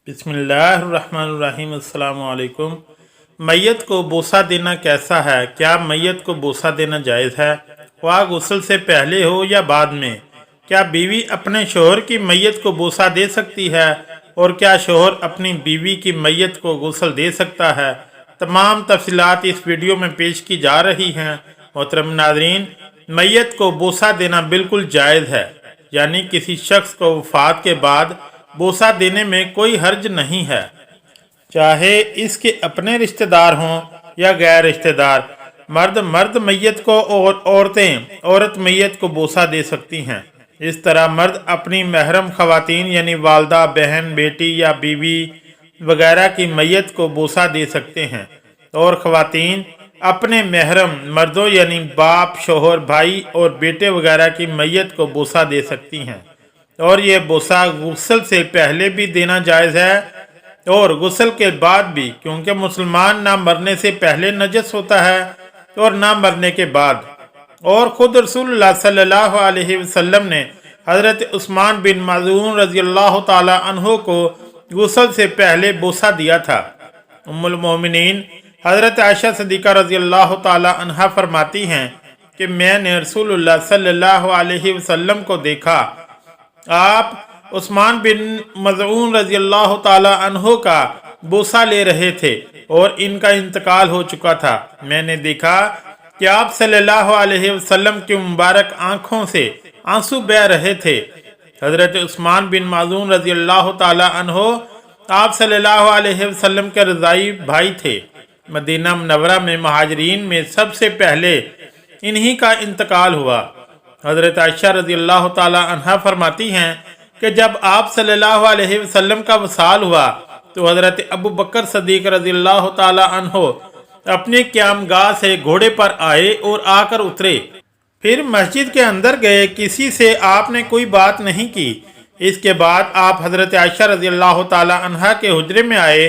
बिस्मिल्लाहिर्रहमानिर्रहीम। अस्सलाम वालेकुम। मैयत को बोसा देना कैसा है? क्या मैयत को बोसा देना जायज़ है, ख्वाह गुस्ल से पहले हो या बाद में? क्या बीवी अपने शोहर की मैयत को बोसा दे सकती है और क्या शोहर अपनी बीवी की मैयत को गुस्ल दे सकता है? तमाम तफसीलात इस वीडियो में पेश की जा रही हैं। मोहतरम नाज़रीन, मैयत को बोसा देना बिल्कुल जायज़ है, यानी किसी शख्स को वफ़ात के बाद बोसा देने में कोई हर्ज नहीं है, चाहे इसके अपने रिश्तेदार हों या गैर रिश्तेदार। मर्द मर्द मैयत को और औरतें औरत मैयत को बोसा दे सकती हैं। इस तरह मर्द अपनी महरम खवातीन यानी वालदा, बहन, बेटी या बीवी वगैरह की मैयत को बोसा दे सकते हैं और खवातीन अपने महरम मर्दों यानी बाप, शोहर, भाई और बेटे वगैरह की मैयत को बोसा दे सकती हैं। और ये बोसा गुस्ल से पहले भी देना जायज़ है और गुस्ल के बाद भी, क्योंकि मुसलमान ना मरने से पहले नजस होता है और ना मरने के बाद। और ख़ुद रसूलुल्लाह सल्लल्लाहु अलैहि वसल्लम ने हज़रत उस्मान बिन मज़ऊन रज़ियल्लाहु ताला अन्हो को गुस्ल से पहले बोसा दिया था। उम्मुल मोमिनीन हज़रत आयशा सिद्दीक़ा रज़ियल्लाहु ताला अन्हा फरमाती हैं कि मैंने रसूलुल्लाह सल्लल्लाहु अलैहि वसल्लम को देखा, आप उस्मान बिन मज़ऊन रज़ियल्लाहु ताला अन्हो का बोसा ले रहे थे और इनका इंतकाल हो चुका था। मैंने देखा कि आप सल्लल्लाहु अलैहि वसल्लम की मुबारक आँखों से आंसू बह रहे थे। हज़रत उस्मान बिन मज़ऊन रज़ियल्लाहु ताला अन्हो आप सल्लल्लाहु अलैहि वसल्लम के रज़ाई भाई थे। मदीना मुनव्वरा में महाजरीन में सबसे पहले इन्हीं का इंतकाल हुआ। हज़रत आयशा रज़ियल्लाहु ताला अन्हा फरमाती हैं कि जब आप सल्लल्लाहु अलैहि वसल्लम का वसाल हुआ तो हज़रत अबू बकर सदीक़ रज़ियल्लाहु ताला अन्हो अपने क़यामगाह से घोड़े पर आए और आकर उतरे। फिर मस्जिद के अंदर गए, किसी से आपने कोई बात नहीं की। इसके बाद आप हज़रत आयशा रज़ियल्लाहु ताला अन्हा के हुजरे में आए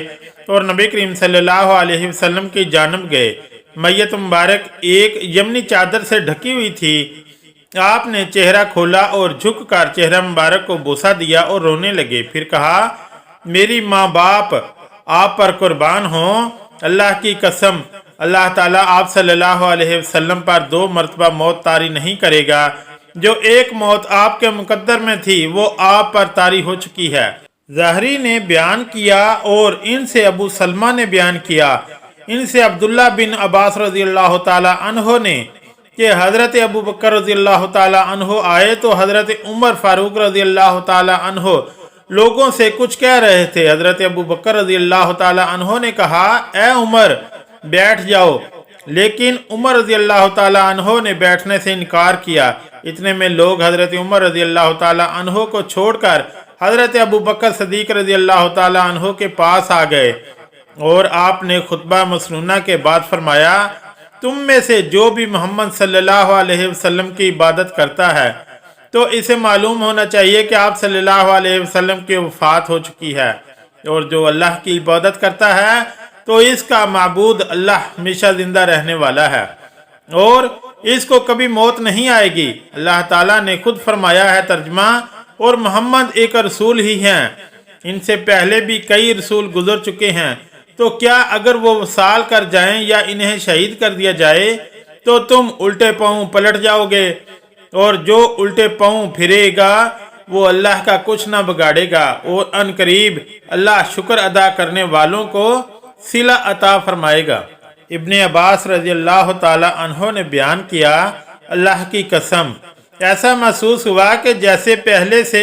और नबी करीम सल्लल्लाहु अलैहि वसल्लम की जानब गए। मैयत मुबारक एक यमनी चादर से ढकी हुई थी। आपने चेहरा खोला और झुककर चेहरा मुबारक को बोसा दिया और रोने लगे। फिर कहा, मेरी माँ बाप आप पर कुर्बान हो, अल्लाह की कसम, अल्लाह ताला आप सल्लल्लाहु अलैहि वसल्लम पर 2 मरतबा मौत तारी नहीं करेगा। जो एक मौत आपके मुकद्दर में थी वो आप पर तारी हो चुकी है। ज़हरी ने बयान किया और इनसे अबू सलमा ने बयान किया, इनसे अब्दुल्ला बिन अब्बास रज़ियल्लाहु ताला अन्हो ने कि हज़रत अबू बकर रज़ियल्लाहु ताला अन्हो आए तो हज़रत उमर फारूक रज़ियल्लाहु ताला अन्हो लोगों से कुछ कह रहे थे। हज़रत अबू बकर रज़ियल्लाहु ताला अन्हो ने कहा, ए उमर बैठ जाओ, लेकिन उमर रज़ियल्लाहु ताला अन्हो ने बैठने से इनकार किया। इतने में लोग हज़रत उमर रज़ियल्लाहु ताला अन्हो को छोड़कर हज़रत अबू बकर सदीक़ रज़ियल्लाहु ताला अन्हो के पास आ गए और आपने खुतबा मसनूना के बाद फरमाया, तुम में से जो भी मोहम्मद सल्लल्लाहु अलैहि वसल्लम की इबादत करता है तो इसे मालूम होना चाहिए कि आप सल्लल्लाहु अलैहि वसल्लम की वफ़ात हो चुकी है, और जो अल्लाह की इबादत करता है तो इसका माबूद अल्लाह हमेशा जिंदा रहने वाला है और इसको कभी मौत नहीं आएगी। अल्लाह ताला ने खुद फरमाया है तर्जमा, और मोहम्मद एक रसूल ही हैं, इनसे पहले भी कई रसूल गुजर चुके हैं, तो क्या अगर वो वसाल कर जाएं या इन्हें शहीद कर दिया जाए तो तुम उल्टे पांव पलट जाओगे, और जो उल्टे पांव फिरेगा वो अल्लाह का कुछ ना बिगाड़ेगा और अनकरीब अल्लाह शुक्र अदा करने वालों को सिला अता फरमाएगा। इब्ने अब्बास रज़ियल्लाहु ताला अन्हो ने बयान किया, अल्लाह की कसम, ऐसा महसूस हुआ कि जैसे पहले से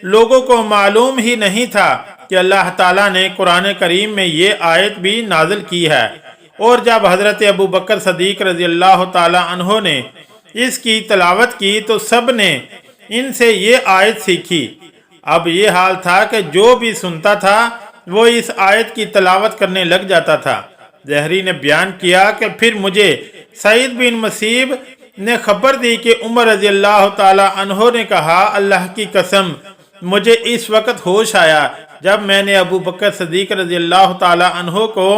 लोगों को मालूम ही नहीं था कि अल्लाह ताला ने कुरान करीम में ये आयत भी नाजिल की है। और जब हज़रत अबू बकर सदीक़ रज़ियल्लाहु ताला अन्हो ने इसकी तलावत की तो सब ने इनसे ये आयत सीखी। अब ये हाल था कि जो भी सुनता था वो इस आयत की तलावत करने लग जाता था। ज़हरी ने बयान किया कि फिर मुझे सईद बिन मसीब ने खबर दी कि उमर रज़ियल्लाहु ताला अन्हो ने कहा, अल्लाह की कसम, मुझे इस वक्त होश आया जब मैंने अबू बकर सदीक़ रज़ियल्लाहु ताला अन्हो को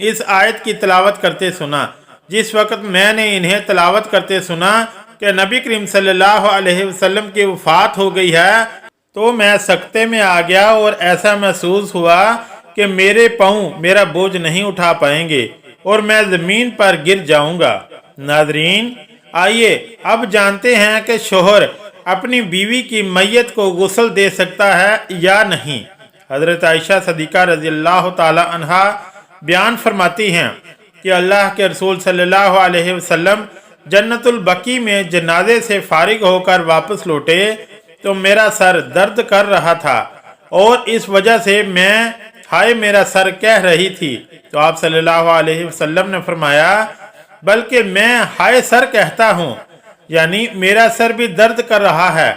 इस आयत की तलावत करते सुना। जिस वक्त मैंने इन्हें तलावत करते सुना कि नबी करीम सल्लल्लाहु अलैहि वसल्लम की वफ़ात हो गई है तो मैं सकते में आ गया और ऐसा महसूस हुआ कि मेरे पाँव मेरा बोझ नहीं उठा पाएंगे और मैं ज़मीन पर गिर जाऊंगा। नाज़रीन, आइए अब जानते हैं कि शोहर अपनी बीवी की मैयत को गुस्ल दे सकता है या नहीं। हज़रत आयशा सदीक़ा रज़ियल्लाहु ताला अन्हा बयान फरमाती हैं कि अल्लाह के रसूल सल्लल्लाहु अलैहि वसल्लम जन्नतुल बकी में जनाजे से फारिग होकर वापस लौटे तो मेरा सर दर्द कर रहा था और इस वजह से मैं हाय मेरा सर कह रही थी। तो आप सल्लल्लाहु अलैहि वसल्लम ने फरमाया, बल्कि मैं हाय सर कहता हूँ, यानी मेरा सर भी दर्द कर रहा है।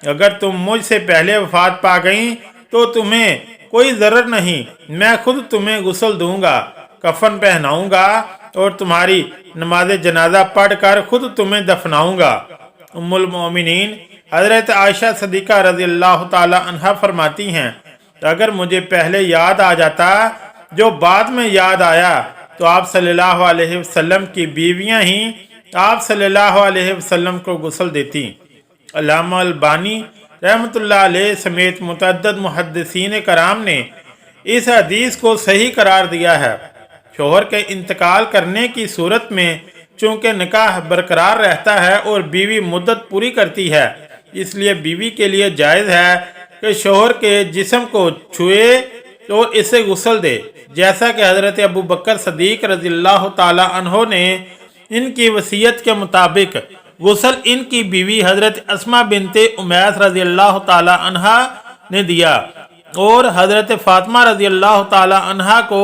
अगर तुम मुझसे पहले वफात पा गई तो तुम्हें कोई ज़रर नहीं, मैं खुद तुम्हें गुस्ल दूंगा, कफन पहनाऊंगा और तुम्हारी नमाज जनाजा पढ़कर खुद तुम्हें दफनाऊंगा। उम्मुल मोमिनीन हज़रत आयशा सदीक़ा रज़ियल्लाहु ताला अन्हा फरमाती हैं, अगर मुझे पहले याद आ जाता जो बाद में याद आया तो आप सल्लल्लाहु अलैहि वसल्लम की बीवियां ही आप सल्लल्लाहु अलैहि वसल्लम को गुस्ल देती। अल्लामा अलबानी रहमतुल्लाह अलैह समेत मुतअद्दिद मुहद्दिसीन कराम ने इस हदीस को सही करार दिया है। शोहर के इंतकाल करने की सूरत में चूँकि निकाह बरकरार रहता है और बीवी मुद्दत पूरी करती है, इसलिए बीवी के लिए जायज़ है कि शोहर के जिस्म को छुए और इसे गुस्ल दे, जैसा कि हज़रत अबू बकर सदीक़ रज़ियल्लाहु ताला अन्हो ने इनकी वसीयत के मुताबिक गुस्ल इनकी बीवी हज़रत अस्मा बिनते उमैस रज़ियल्लाहु ताला अन्हा ने दिया और हज़रत फ़ातिमा रज़ियल्लाहु ताला अन्हा को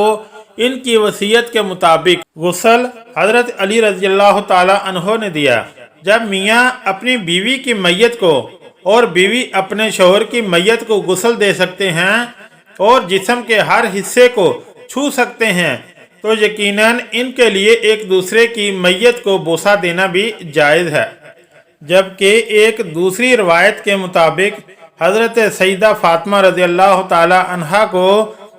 इनकी वसीयत के मुताबिक गुस्ल हज़रत अली रज़ियल्लाहु ताला अन्हो ने दिया। जब मियाँ अपनी बीवी की मैयत को और बीवी अपने शोहर की मैयत को गुस्ल दे सकते हैं और जिस्म के हर हिस्से को छू सकते हैं तो यकीनन इनके लिए एक दूसरे की मैयत को बोसा देना भी जायज़ है। जबकि एक दूसरी रवायत के मुताबिक हज़रत सईदा फ़ातिमा रज़ियल्लाहु ताला अन्हा को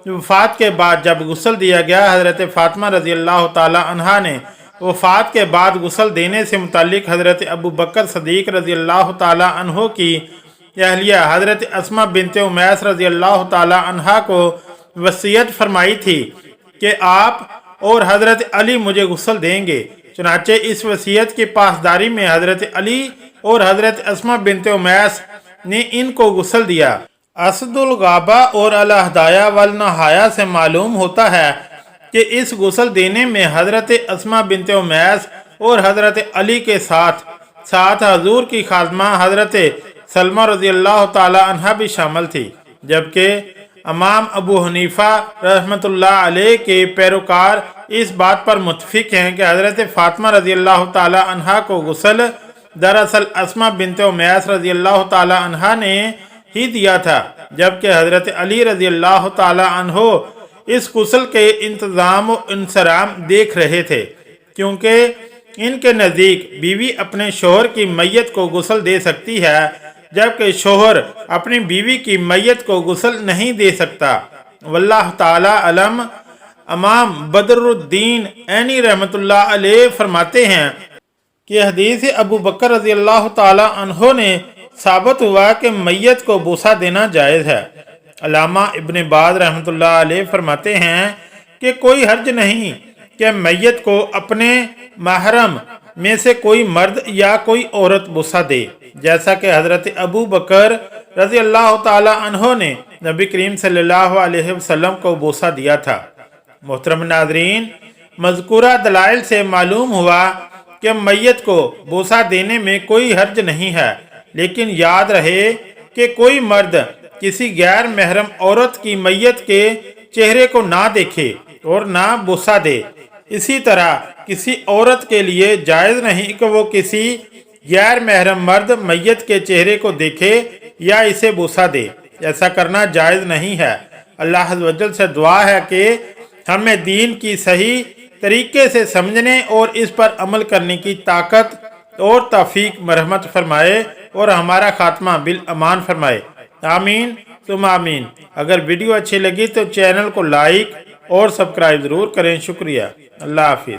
वफ़ात के बाद जब गुस्ल दिया गया, हज़रत फ़ातिमा रज़ियल्लाहु ताला अन्हा ने वफ़ात के बाद गुस्ल देने से मुतालिक हज़रत अबू बकर सदीक़ रज़ियल्लाहु ताला अन्हो की अहलिया हज़रत अस्मा बिनते उमैस रज़ियल्लाहु ताला अन्हा को वसीयत फरमाई थी कि आप और हज़रत अली मुझे गुस्ल देंगे। चुनाचे इस वसीयत की पासदारी में हज़रत अली और हज़रत अस्मा बिनते उमैस ने इनको गुस्ल दिया। असदुल गाबा और अल हदाया वल नहाया से मालूम होता है कि इस गुस्ल देने में हज़रत अस्मा बिनते उमैस और हज़रत अली के साथ साथ हजूर की खादमा हज़रत सलमा रज़ियल्लाहु ताला अन्हा भी शामिल थी। जबकि इमाम अबू हनीफा रहमतुल्लाह अलैह के पैरोकार इस बात पर मुत्तफिक हैं कि हज़रत फ़ातिमा रज़ियल्लाहु ताला अन्हा को गुस्ल दरअसल अस्मा बिनते उमैस रज़ियल्लाहु ताला अन्हा ने ही दिया था, जबकि हज़रत अली रज़ियल्लाहु ताला अन्हो इस गुस्ल के इंतज़ाम व इंसराम देख रहे थे, क्योंकि इनके नज़दीक बीवी अपने शोहर की मैयत को गुस्ल दे सकती है जबकि शोहर अपनी बीवी की मैयत को गुस्ल नहीं दे सकता। वल्लाह ताला अलम। इमाम बदरुद्दीन ऐनी रहमतुल्लाह अलैह फरमाते हैं कि हदीस अबू बकर रज़ियल्लाहु ताला अन्हो ने साबित हुआ कि मैयत को बोसा देना जायज़ है। अल्लामा इब्न बाज रहमतुल्लाह अलैह फरमाते हैं कि कोई हर्ज नहीं कि मैयत को अपने महरम में से कोई मर्द या कोई औरत बोसा दे, जैसा कि हज़रत अबू बकर रज़ियल्लाहु ताला अन्हो ने नबी करीम सल्लल्लाहु अलैहि वसल्लम को बोसा दिया था। मोहतरम नाज़रीन, मज़कूरा दलाइल से मालूम हुआ कि मैयत को बोसा देने में कोई हर्ज नहीं है, लेकिन याद रहे कि कोई मर्द किसी गैर महरम औरत की मैयत के चेहरे को ना देखे और ना बोसा दे। इसी तरह किसी औरत के लिए जायज़ नहीं कि वो किसी गैर महरम मर्द मैयत के चेहरे को देखे या इसे बोसा दे। ऐसा करना जायज़ नहीं है। अल्लाह अज़्ज़ व जल से दुआ है कि हमें दीन की सही तरीके से समझने और इस पर अमल करने की ताकत और तौफीक मरहमत फरमाए और हमारा खात्मा बिल अमान फरमाए। आमीन तुम आमीन। अगर वीडियो अच्छी लगी तो चैनल को लाइक और सब्सक्राइब ज़रूर करें। शुक्रिया। अल्लाह हाफिज़।